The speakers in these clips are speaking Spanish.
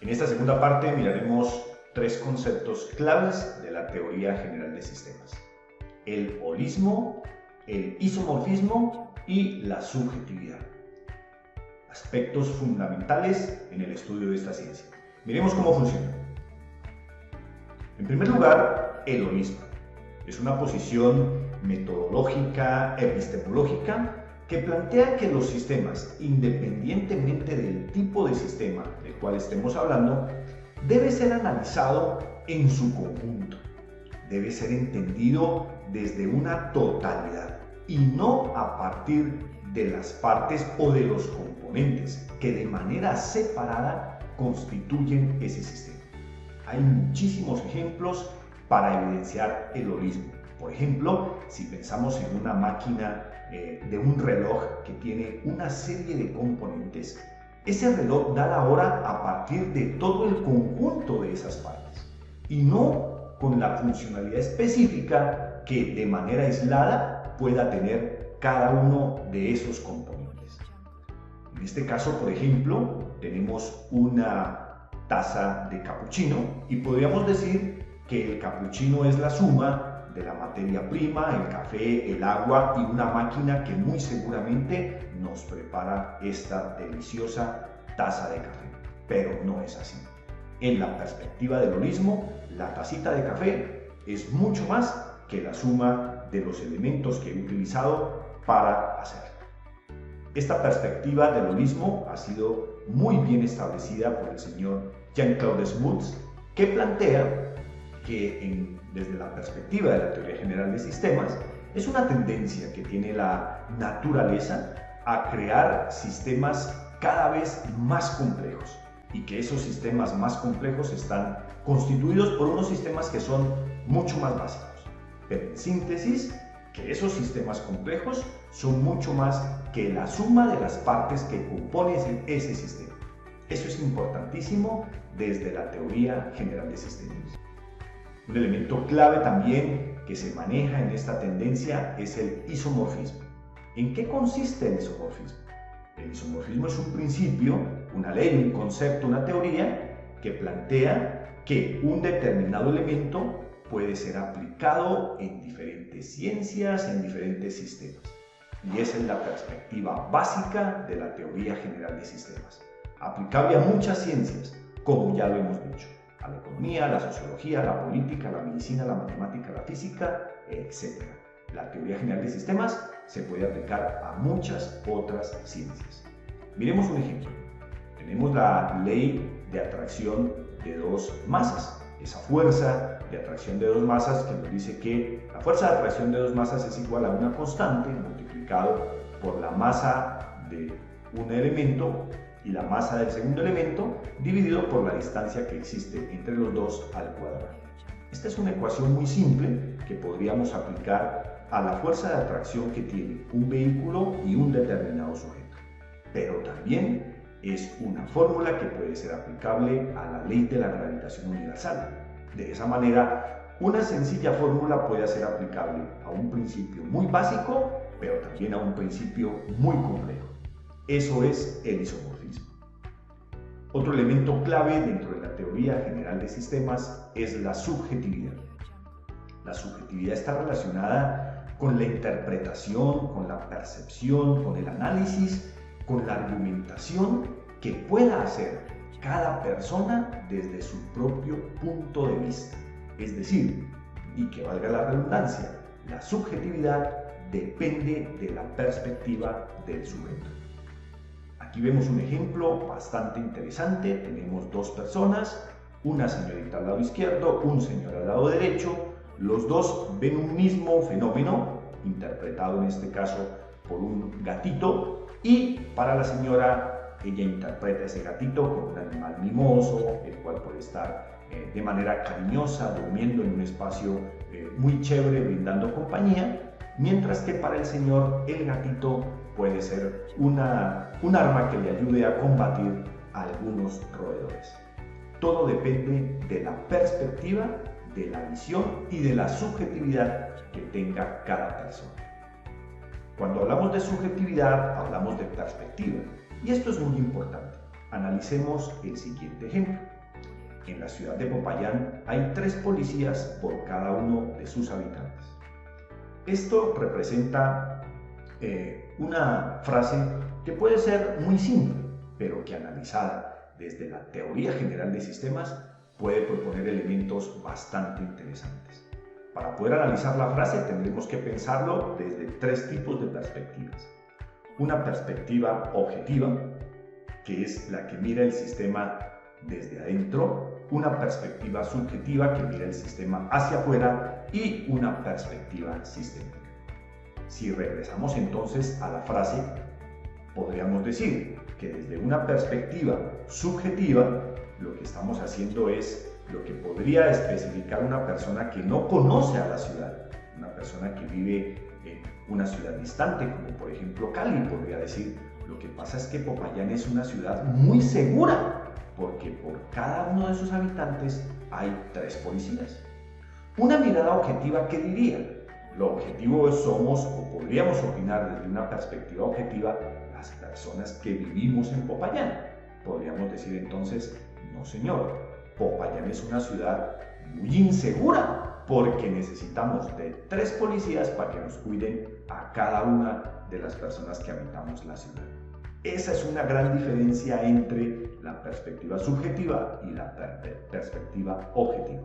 En esta segunda parte miraremos tres conceptos claves de la teoría general de sistemas: el holismo, el isomorfismo y la subjetividad. Aspectos fundamentales en el estudio de esta ciencia. Miremos cómo funciona. En primer lugar, el holismo. Es una posición metodológica, epistemológica, que plantea que los sistemas, independientemente del tipo de sistema del cual estemos hablando, debe ser analizado en su conjunto. Debe ser entendido desde una totalidad y no a partir de las partes o de los componentes que de manera separada constituyen ese sistema. Hay muchísimos ejemplos para evidenciar el holismo. Por ejemplo, si pensamos en una máquina de un reloj que tiene una serie de componentes, ese reloj da la hora a partir de todo el conjunto de esas partes y no con la funcionalidad específica que de manera aislada pueda tener cada uno de esos componentes. En este caso, por ejemplo, tenemos una taza de capuchino y podríamos decir que el capuchino es la suma de la materia prima, el café, el agua y una máquina que muy seguramente nos prepara esta deliciosa taza de café. Pero no es así. En la perspectiva del holismo, la tacita de café es mucho más que la suma de los elementos que he utilizado para hacerlo. Esta perspectiva del holismo ha sido muy bien establecida por el señor Jean-Claude Smuts, que plantea que desde la perspectiva de la teoría general de sistemas, es una tendencia que tiene la naturaleza a crear sistemas cada vez más complejos y que esos sistemas más complejos están constituidos por unos sistemas que son mucho más básicos. Pero en síntesis, que esos sistemas complejos son mucho más que la suma de las partes que componen ese sistema. Eso es importantísimo desde la teoría general de sistemas. Un elemento clave también que se maneja en esta tendencia es el isomorfismo. ¿En qué consiste el isomorfismo? El isomorfismo es un principio, una ley, un concepto, una teoría que plantea que un determinado elemento puede ser aplicado en diferentes ciencias, en diferentes sistemas. Y esa es la perspectiva básica de la teoría general de sistemas. Aplicable a muchas ciencias, como ya lo hemos dicho. A la economía, la sociología, la política, la medicina, la matemática, la física, etc. La teoría general de sistemas se puede aplicar a muchas otras ciencias. Miremos un ejemplo. Tenemos la ley de atracción de dos masas. Esa fuerza de atracción de dos masas que nos dice que la fuerza de atracción de dos masas es igual a una constante multiplicado por la masa de un elemento y la masa del segundo elemento dividido por la distancia que existe entre los dos al cuadrado. Esta es una ecuación muy simple que podríamos aplicar a la fuerza de atracción que tiene un vehículo y un determinado sujeto. Pero también es una fórmula que puede ser aplicable a la ley de la gravitación universal. De esa manera, una sencilla fórmula puede ser aplicable a un principio muy básico, pero también a un principio muy complejo. Eso es el isomorfismo. Otro elemento clave dentro de la teoría general de sistemas es la subjetividad. La subjetividad está relacionada con la interpretación, con la percepción, con el análisis, con la argumentación que pueda hacer cada persona desde su propio punto de vista. Es decir, y que valga la redundancia, la subjetividad depende de la perspectiva del sujeto. Aquí vemos un ejemplo bastante interesante. Tenemos dos personas, una señorita al lado izquierdo, un señor al lado derecho. Los dos ven un mismo fenómeno, interpretado en este caso por un gatito, y para la señora, ella interpreta ese gatito como un animal mimoso, el cual puede estar de manera cariñosa, durmiendo en un espacio muy chévere, brindando compañía, mientras que para el señor, el gatito puede ser un arma que le ayude a combatir a algunos roedores. Todo depende de la perspectiva, de la visión y de la subjetividad que tenga cada persona. Cuando hablamos de subjetividad, hablamos de perspectiva. Y esto es muy importante. Analicemos el siguiente ejemplo. En la ciudad de Popayán hay 3 policías por cada uno de sus habitantes. Esto representa una frase que puede ser muy simple, pero que analizada desde la teoría general de sistemas puede proponer elementos bastante interesantes. Para poder analizar la frase tendremos que pensarlo desde 3 tipos de perspectivas. Una perspectiva objetiva, que es la que mira el sistema desde adentro, una perspectiva subjetiva que mira el sistema hacia afuera y una perspectiva sistémica. Si regresamos entonces a la frase, podríamos decir que desde una perspectiva subjetiva, lo que estamos haciendo es lo que podría especificar una persona que no conoce a la ciudad, una persona que vive en una ciudad distante, como por ejemplo Cali, podría decir, lo que pasa es que Popayán es una ciudad muy segura, porque por cada uno de sus habitantes hay 3 policías. Una mirada objetiva, ¿qué diría? Lo objetivo somos, o podríamos opinar desde una perspectiva objetiva, las personas que vivimos en Popayán. Podríamos decir entonces, no señor, Popayán es una ciudad muy insegura porque necesitamos de 3 policías para que nos cuiden a cada una de las personas que habitamos la ciudad. Esa es una gran diferencia entre la perspectiva subjetiva y la perspectiva objetiva.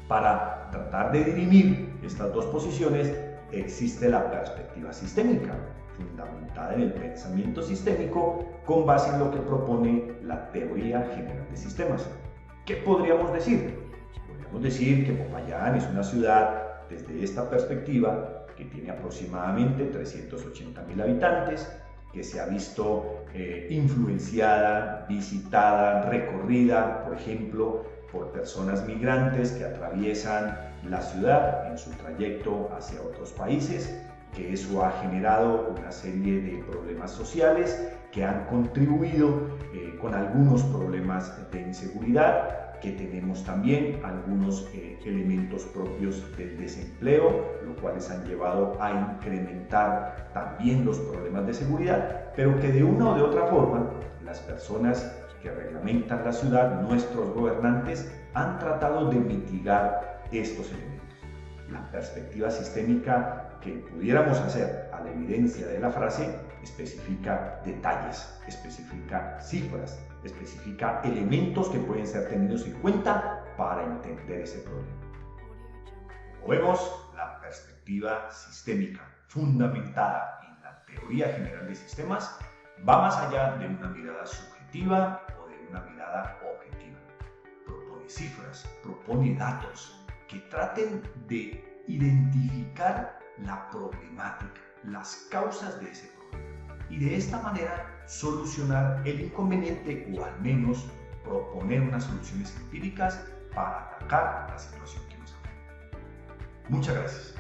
Para tratar de dirimir estas 2 posiciones existe la perspectiva sistémica, fundamentada en el pensamiento sistémico con base en lo que propone la teoría general de sistemas. ¿Qué podríamos decir? Podríamos decir que Popayán es una ciudad, desde esta perspectiva, que tiene aproximadamente 380.000 habitantes, que se ha visto influenciada, visitada, recorrida, por ejemplo, por personas migrantes que atraviesan la ciudad en su trayecto hacia otros países, que eso ha generado una serie de problemas sociales que han contribuido con algunos problemas de inseguridad, que tenemos también algunos elementos propios del desempleo, los cuales han llevado a incrementar también los problemas de seguridad, pero que de una o de otra forma las personas que reglamentan la ciudad, nuestros gobernantes, han tratado de mitigar estos elementos. La perspectiva sistémica que pudiéramos hacer a la evidencia de la frase especifica detalles, especifica cifras, especifica elementos que pueden ser tenidos en cuenta para entender ese problema. Como vemos, la perspectiva sistémica fundamentada en la teoría general de sistemas va más allá de una mirada subjetiva o de una mirada objetiva. Propone cifras, propone datos que traten de identificar la problemática, las causas de ese problema y de esta manera solucionar el inconveniente o al menos proponer unas soluciones empíricas para atacar la situación que nos afecta. Muchas gracias.